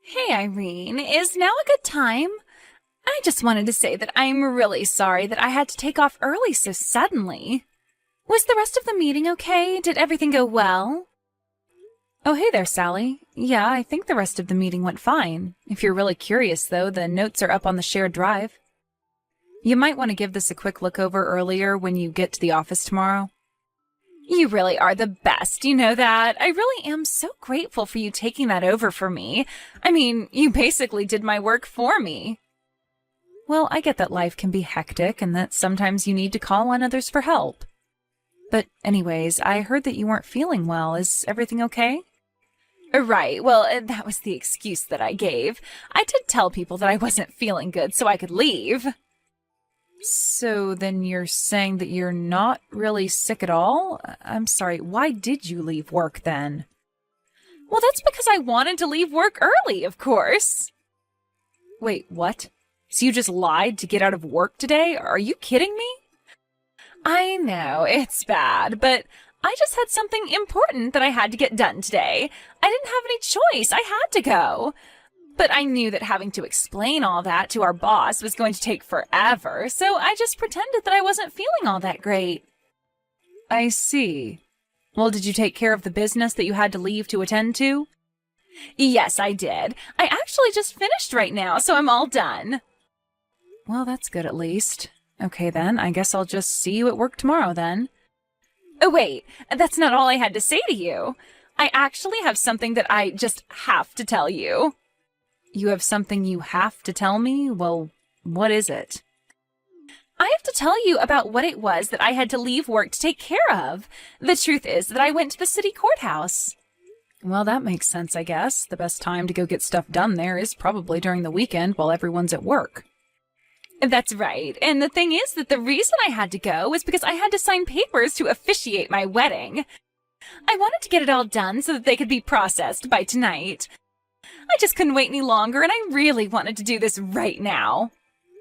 Hey Irene, is now a good time? I just wanted to say that I'm really sorry that I had to take off early so suddenly. Was the rest of the meeting okay? Did everything go well? Oh, hey there, Sally. Yeah, I think the rest of the meeting went fine. If you're really curious, though, the notes are up on the shared drive. You might want to give this a quick look over earlier when you get to the office tomorrow. You really are the best, you know that. I really am so grateful for you taking that over for me. I mean, you basically did my work for me. Well, I get that life can be hectic and that sometimes you need to call on others for help. But anyways, I heard that you weren't feeling well. Is everything okay? Right, well, that was the excuse that I gave. I did tell people that I wasn't feeling good so I could leave. So then you're saying that you're not really sick at all? I'm sorry, why did you leave work then? Well, that's because I wanted to leave work early, of course. Wait, what? So you just lied to get out of work today? Are you kidding me? I know, it's bad, but I just had something important that I had to get done today. I didn't have any choice. I had to go. But I knew that having to explain all that to our boss was going to take forever, so I just pretended that I wasn't feeling all that great. I see. Well, did you take care of the business that you had to leave to attend to? Yes, I did. I actually just finished right now, so I'm all done. Well, that's good at least. Okay then, I guess I'll just see you at work tomorrow then. Oh wait, that's not all I had to say to you. I actually have something that I just have to tell you. You have something you have to tell me? Well, what is it? I have to tell you about what it was that I had to leave work to take care of. The truth is that I went to the city courthouse. Well, that makes sense, I guess. The best time to go get stuff done there is probably during the weekend while everyone's at work. That's right. And the thing is that the reason I had to go was because I had to sign papers to officiate my wedding. I wanted to get it all done so that they could be processed by tonight. I just couldn't wait any longer, and I really wanted to do this right now.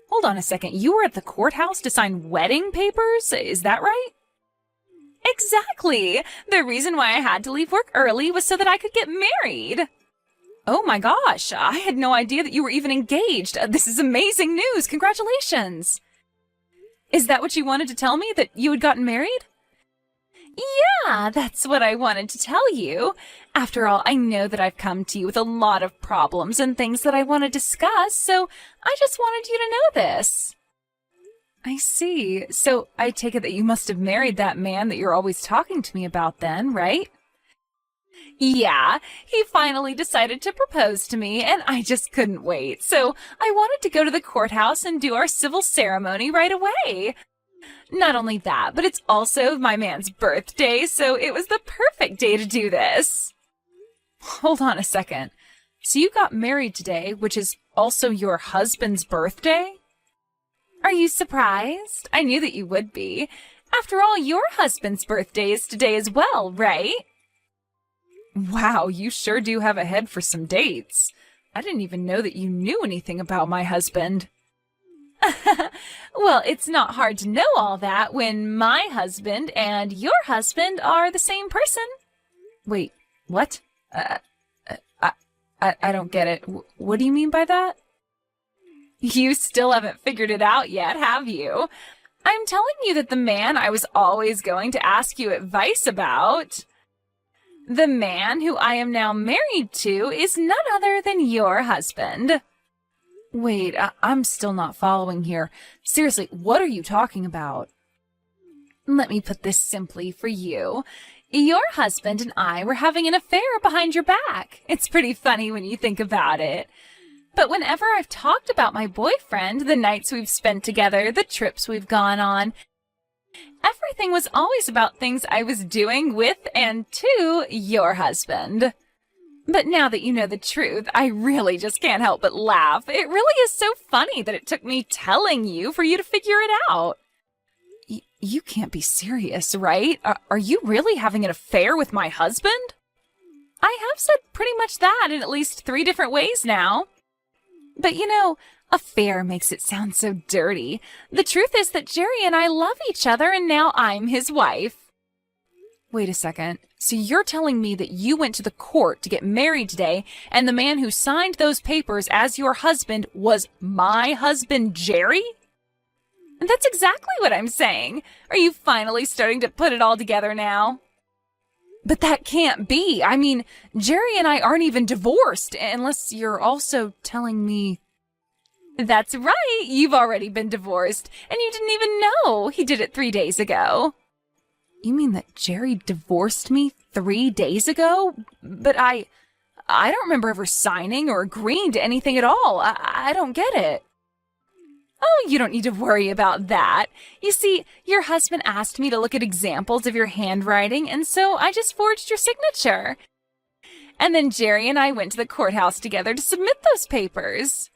Hold on a second. You were at the courthouse to sign wedding papers? Is that right? Exactly. The reason why I had to leave work early was so that I could get married. Oh my gosh, I had no idea that you were even engaged. This is amazing news. Congratulations. Is that what you wanted to tell me, that you had gotten married? Yeah, that's what I wanted to tell you. After all, I know that I've come to you with a lot of problems and things that I want to discuss, so I just wanted you to know this. I see. So I take it that you must have married that man that you're always talking to me about then, right? Yeah, he finally decided to propose to me, and I just couldn't wait. So I wanted to go to the courthouse and do our civil ceremony right away. Not only that, but it's also my man's birthday, so it was the perfect day to do this. Hold on a second. So you got married today, which is also your husband's birthday? Are you surprised? I knew that you would be. After all, your husband's birthday is today as well, right? Wow, you sure do have a head for some dates. I didn't even know that you knew anything about my husband. Well, it's not hard to know all that when my husband and your husband are the same person. Wait, what? I don't get it. What do you mean by that? You still haven't figured it out yet, have you? I'm telling you that the man I was always going to ask you advice about, the man who I am now married to, is none other than your husband. Wait, I'm still not following here. Seriously, what are you talking about? Let me put this simply for you. Your husband and I were having an affair behind your back. It's pretty funny when you think about it. But whenever I've talked about my boyfriend, the nights we've spent together, the trips we've gone on, everything was always about things I was doing with and to your husband. But now that you know the truth, I really just can't help but laugh. It really is so funny that it took me telling you for you to figure it out. You can't be serious, right? Are you really having an affair with my husband? I have said pretty much that in at least 3 different ways now. But you know, affair makes it sound so dirty. The truth is that Jerry and I love each other, and now I'm his wife. Wait a second. So you're telling me that you went to the court to get married today, and the man who signed those papers as your husband was my husband, Jerry? And that's exactly what I'm saying. Are you finally starting to put it all together now? But that can't be. I mean, Jerry and I aren't even divorced, unless you're also telling me... That's right. You've already been divorced, and you didn't even know. He did it 3 days ago. You mean that Jerry divorced me 3 days ago? But I don't remember ever signing or agreeing to anything at all. I don't get it. Oh, you don't need to worry about that. You see, your husband asked me to look at examples of your handwriting, and so I just forged your signature. And then Jerry and I went to the courthouse together to submit those papers.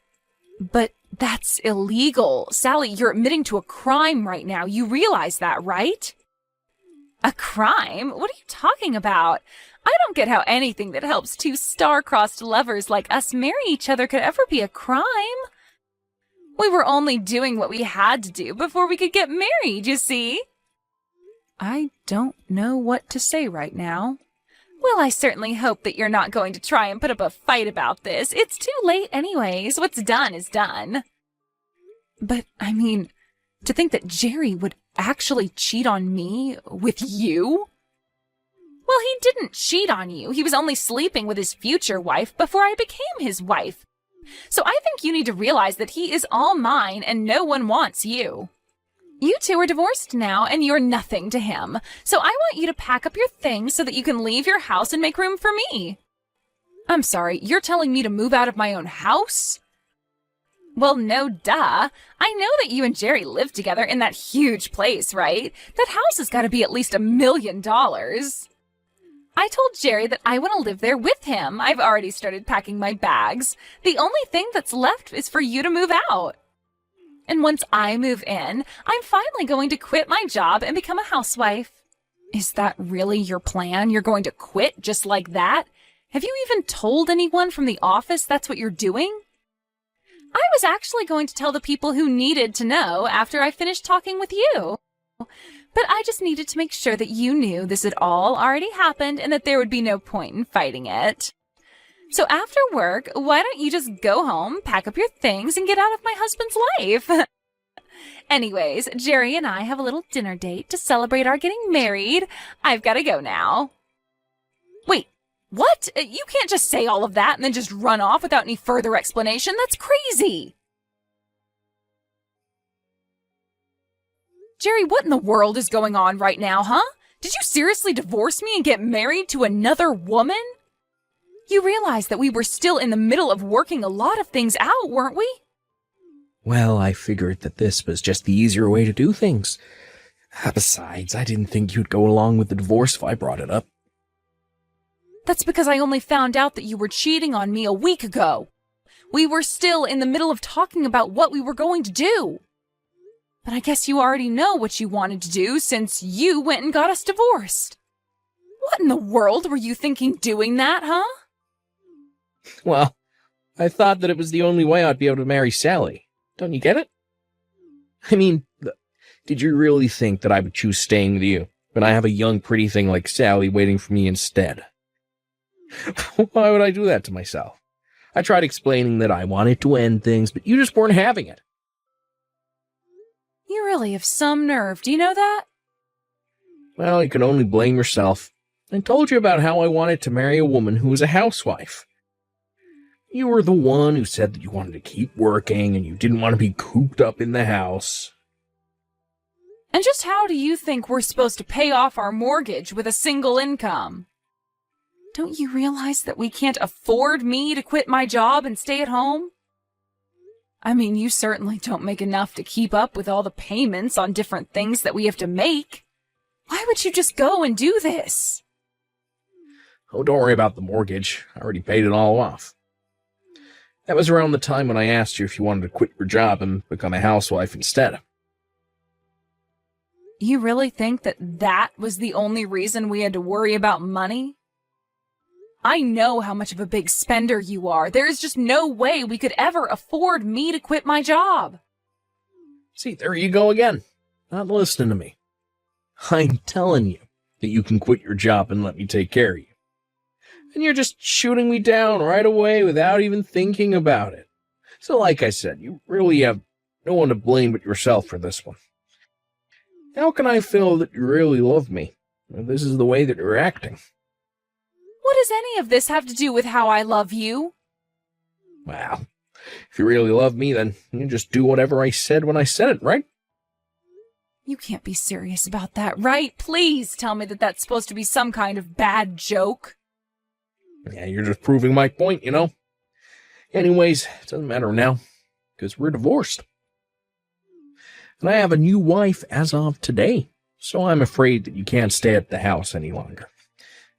But that's illegal. Sally, you're admitting to a crime right now. You realize that, right? A crime? What are you talking about? I don't get how anything that helps two star-crossed lovers like us marry each other could ever be a crime. We were only doing what we had to do before we could get married, you see? I don't know what to say right now. Well, I certainly hope that you're not going to try and put up a fight about this. It's too late anyways. What's done is done. But, I mean, to think that Jerry would actually cheat on me with you? Well, he didn't cheat on you. He was only sleeping with his future wife before I became his wife. So I think you need to realize that he is all mine and no one wants you. You two are divorced now and you're nothing to him. So I want you to pack up your things so that you can leave your house and make room for me. I'm sorry, you're telling me to move out of my own house? Well, no duh. I know that you and Jerry live together in that huge place, right? That house has got to be at least $1 million. I told Jerry that I want to live there with him. I've already started packing my bags. The only thing that's left is for you to move out. And once I move in, I'm finally going to quit my job and become a housewife. Is that really your plan? You're going to quit just like that? Have you even told anyone from the office that's what you're doing? I was actually going to tell the people who needed to know after I finished talking with you. But I just needed to make sure that you knew this had all already happened and that there would be no point in fighting it. So after work, why don't you just go home, pack up your things, and get out of my husband's life? Anyways, Jerry and I have a little dinner date to celebrate our getting married. I've got to go now. Wait, what? You can't just say all of that and then just run off without any further explanation. That's crazy. Jerry, what in the world is going on right now, huh? Did you seriously divorce me and get married to another woman? You realize that we were still in the middle of working a lot of things out, weren't we? Well, I figured that this was just the easier way to do things. Besides, I didn't think you'd go along with the divorce if I brought it up. That's because I only found out that you were cheating on me a week ago. We were still in the middle of talking about what we were going to do. But I guess you already know what you wanted to do since you went and got us divorced. What in the world were you thinking doing that, huh? Well, I thought that it was the only way I'd be able to marry Sally. Don't you get it? I mean, did you really think that I would choose staying with you when I have a young, pretty thing like Sally waiting for me instead? Why would I do that to myself? I tried explaining that I wanted to end things, but you just weren't having it. You really have some nerve, do you know that? Well, you can only blame yourself. I told you about how I wanted to marry a woman who was a housewife. You were the one who said that you wanted to keep working and you didn't want to be cooped up in the house. And just how do you think we're supposed to pay off our mortgage with a single income? Don't you realize that we can't afford me to quit my job and stay at home? I mean, you certainly don't make enough to keep up with all the payments on different things that we have to make. Why would you just go and do this? Oh, don't worry about the mortgage. I already paid it all off. That was around the time when I asked you if you wanted to quit your job and become a housewife instead. You really think that that was the only reason we had to worry about money? I know how much of a big spender you are. There is just no way we could ever afford me to quit my job. See, there you go again. Not listening to me. I'm telling you, that you can quit your job and let me take care of you. And you're just shooting me down right away without even thinking about it. So like I said, you really have no one to blame but yourself for this one. How can I feel that you really love me if this is the way that you're acting? What does any of this have to do with how I love you? Well, if you really love me, then you just do whatever I said when I said it, right? You can't be serious about that, right? Please tell me that that's supposed to be some kind of bad joke. Yeah, you're just proving my point, you know? Anyways, it doesn't matter now, because we're divorced. And I have a new wife as of today, so I'm afraid that you can't stay at the house any longer.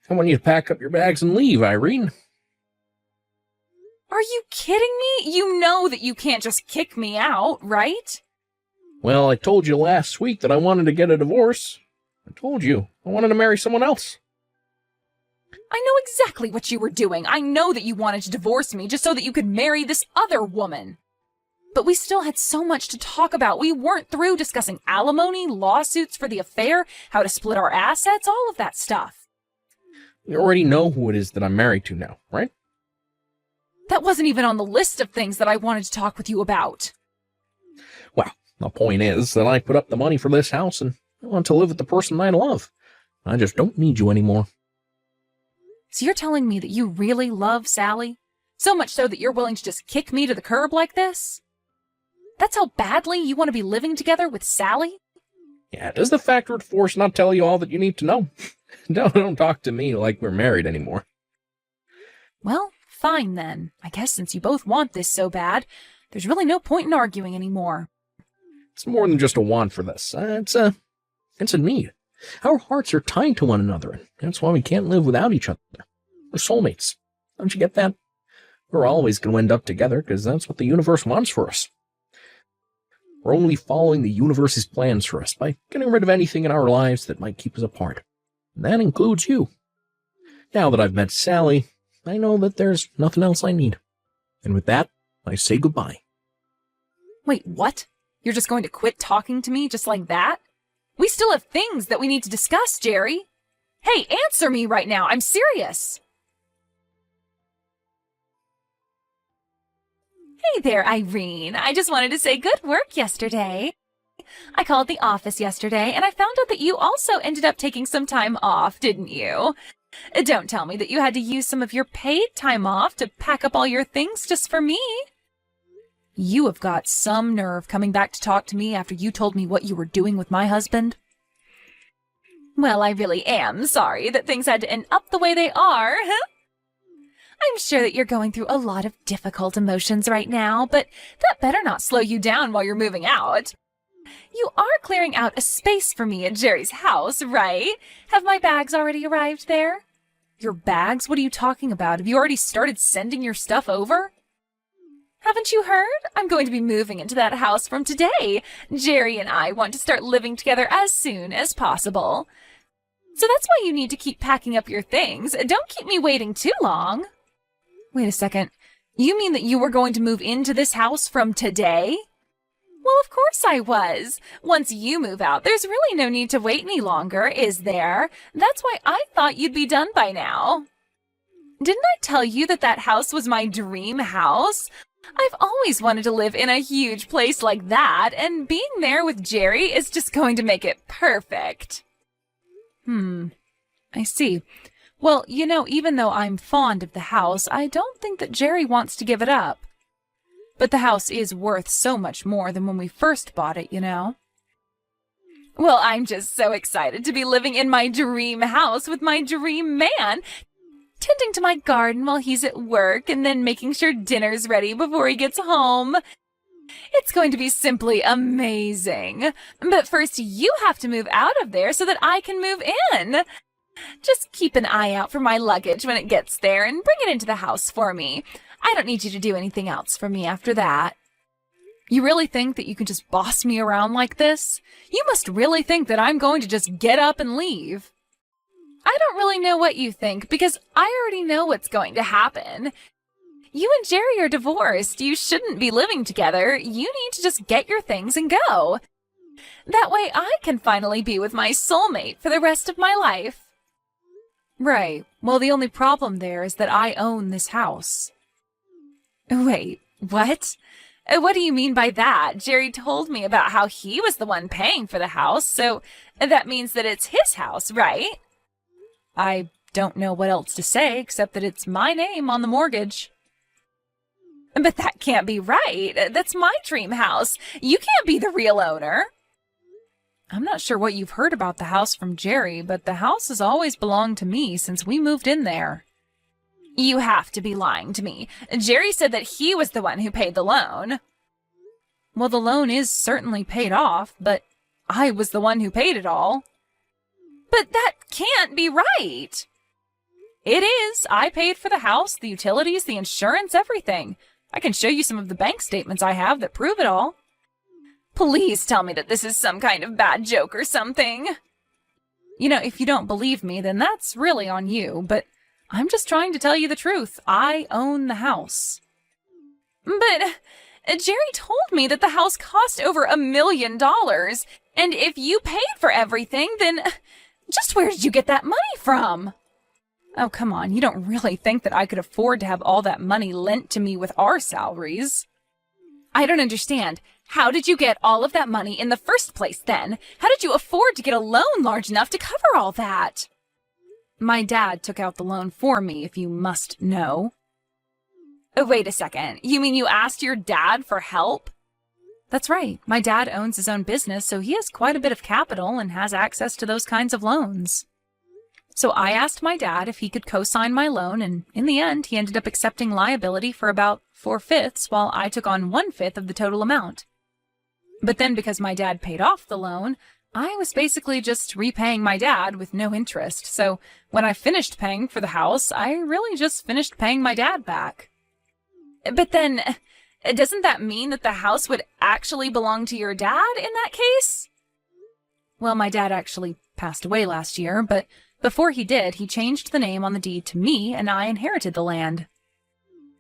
I want you to pack up your bags and leave, Irene. Are you kidding me? You know that you can't just kick me out, right? Well, I told you last week that I wanted to get a divorce. I told you I wanted to marry someone else. I know exactly what you were doing. I know that you wanted to divorce me just so that you could marry this other woman. But we still had so much to talk about. We weren't through discussing alimony, lawsuits for the affair, how to split our assets, all of that stuff. You already know who it is that I'm married to now, right? That wasn't even on the list of things that I wanted to talk with you about. Well, the point is that I put up the money for this house and I want to live with the person I love. I just don't need you anymore. So you're telling me that you really love Sally? So much so that you're willing to just kick me to the curb like this? That's how badly you want to be living together with Sally? Yeah, does the factor of divorce not tell you all that you need to know? Don't talk to me like we're married anymore. Well, fine then. I guess since you both want this so bad, there's really no point in arguing anymore. It's more than just a want for this. It's a need. Our hearts are tied to one another, and that's why we can't live without each other. We're soulmates. Don't you get that? We're always going to end up together because that's what the universe wants for us. We're only following the universe's plans for us by getting rid of anything in our lives that might keep us apart. And that includes you. Now that I've met Sally, I know that there's nothing else I need. And with that, I say goodbye. Wait, what? You're just going to quit talking to me just like that? We still have things that we need to discuss, Jerry. Hey, answer me right now. I'm serious. Hey there, Irene. I just wanted to say good work yesterday. I called the office yesterday, and I found out that you also ended up taking some time off, didn't you? Don't tell me that you had to use some of your paid time off to pack up all your things just for me. You have got some nerve coming back to talk to me after you told me what you were doing with my husband. Well, I really am sorry that things had to end up the way they are. I'm sure that you're going through a lot of difficult emotions right now, but that better not slow you down while you're moving out. You are clearing out a space for me at Jerry's house, right? Have my bags already arrived there? Your bags? What are you talking about? Have you already started sending your stuff over? Haven't you heard? I'm going to be moving into that house from today. Jerry and I want to start living together as soon as possible. So that's why you need to keep packing up your things. Don't keep me waiting too long. Wait a second. You mean that you were going to move into this house from today? Well, of course I was. Once you move out, there's really no need to wait any longer, is there? That's why I thought you'd be done by now. Didn't I tell you that that house was my dream house? I've always wanted to live in a huge place like that, and being there with Jerry is just going to make it perfect. I see. Well, you know, even though I'm fond of the house, I don't think that Jerry wants to give it up. But the house is worth so much more than when we first bought it, you know. Well, I'm just so excited to be living in my dream house with my dream man, tending to my garden while he's at work and then making sure dinner's ready before he gets home. It's going to be simply amazing. But first, you have to move out of there so that I can move in. Just keep an eye out for my luggage when it gets there and bring it into the house for me. I don't need you to do anything else for me after that. You really think that you can just boss me around like this? You must really think that I'm going to just get up and leave. I don't really know what you think because I already know what's going to happen. You and Jerry are divorced. You shouldn't be living together. You need to just get your things and go. That way I can finally be with my soulmate for the rest of my life. Right. Well, the only problem there is that I own this house. Wait, what? What do you mean by that? Jerry told me about how he was the one paying for the house, so that means that it's his house, right? I don't know what else to say except that it's my name on the mortgage. But that can't be right. That's my dream house. You can't be the real owner. I'm not sure what you've heard about the house from Jerry, but the house has always belonged to me since we moved in there. You have to be lying to me. Jerry said that he was the one who paid the loan. Well, the loan is certainly paid off, but I was the one who paid it all. But that can't be right. It is. I paid for the house, the utilities, the insurance, everything. I can show you some of the bank statements I have that prove it all. Please tell me that this is some kind of bad joke or something. You know, if you don't believe me, then that's really on you, but I'm just trying to tell you the truth. I own the house. But Jerry told me that the house cost over $1 million, and if you paid for everything, then just where did you get that money from? Oh, come on, you don't really think that I could afford to have all that money lent to me with our salaries? I don't understand. How did you get all of that money in the first place, then? How did you afford to get a loan large enough to cover all that? My dad took out the loan for me, if you must know. Wait a second. You mean you asked your dad for help? That's right. My dad owns his own business, so he has quite a bit of capital and has access to those kinds of loans. So I asked my dad if he could co-sign my loan, and in the end, he ended up accepting liability for about 4/5, while I took on 1/5 of the total amount. But then because my dad paid off the loan, I was basically just repaying my dad with no interest. So when I finished paying for the house, I really just finished paying my dad back. But then, doesn't that mean that the house would actually belong to your dad in that case? Well, my dad actually passed away last year, but before he did, he changed the name on the deed to me, and I inherited the land.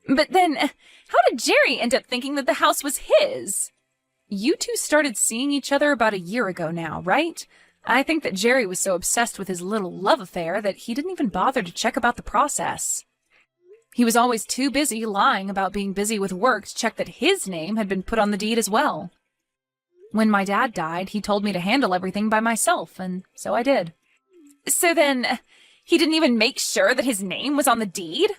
But then, how did Jerry end up thinking that the house was his? You two started seeing each other about a year ago now, right? I think that Jerry was so obsessed with his little love affair that he didn't even bother to check about the process. He was always too busy lying about being busy with work to check that his name had been put on the deed as well. When my dad died, he told me to handle everything by myself, and so I did. So then, he didn't even make sure that his name was on the deed?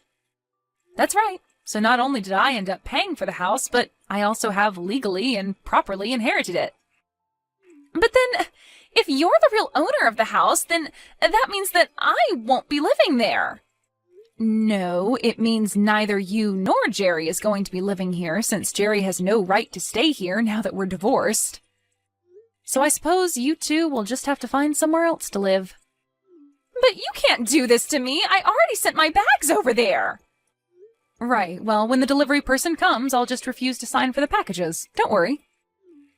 That's right. So not only did I end up paying for the house, but I also have legally and properly inherited it. But then, if you're the real owner of the house, then that means that I won't be living there. No, it means neither you nor Jerry is going to be living here, since Jerry has no right to stay here now that we're divorced. So I suppose you two will just have to find somewhere else to live. But you can't do this to me. I already sent my bags over there. Right, well, when the delivery person comes, I'll just refuse to sign for the packages. Don't worry.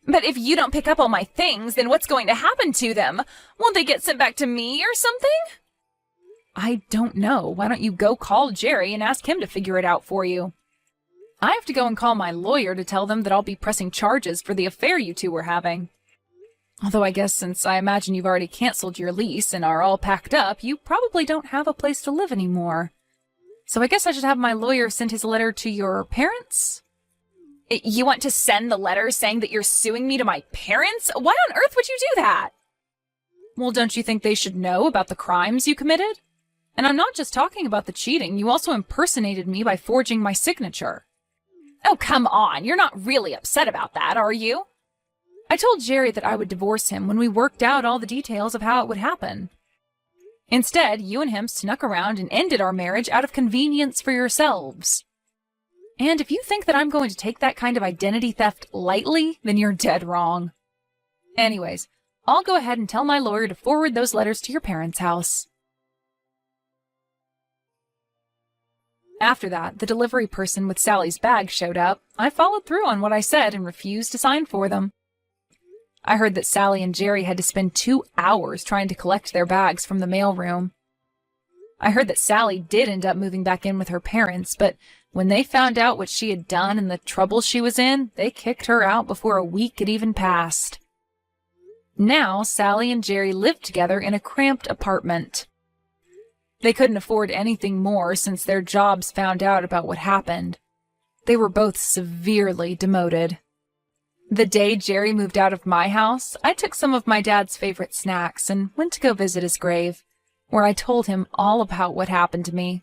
But if you don't pick up all my things, then what's going to happen to them? Won't they get sent back to me or something? I don't know. Why don't you go call Jerry and ask him to figure it out for you? I have to go and call my lawyer to tell them that I'll be pressing charges for the affair you two were having. Although I guess since I imagine you've already canceled your lease and are all packed up, you probably don't have a place to live anymore. So I guess I should have my lawyer send his letter to your parents? You want to send the letter saying that you're suing me to my parents? Why on earth would you do that? Well, don't you think they should know about the crimes you committed? And I'm not just talking about the cheating. You also impersonated me by forging my signature. Oh, come on. You're not really upset about that, are you? I told Jerry that I would divorce him when we worked out all the details of how it would happen. Instead, you and him snuck around and ended our marriage out of convenience for yourselves. And if you think that I'm going to take that kind of identity theft lightly, then you're dead wrong. Anyways, I'll go ahead and tell my lawyer to forward those letters to your parents' house. After that, the delivery person with Sally's bag showed up. I followed through on what I said and refused to sign for them. I heard that Sally and Jerry had to spend 2 hours trying to collect their bags from the mailroom. I heard that Sally did end up moving back in with her parents, but when they found out what she had done and the trouble she was in, they kicked her out before a week had even passed. Now, Sally and Jerry lived together in a cramped apartment. They couldn't afford anything more since their jobs found out about what happened. They were both severely demoted. The day Jerry moved out of my house, I took some of my dad's favorite snacks and went to go visit his grave, where I told him all about what happened to me.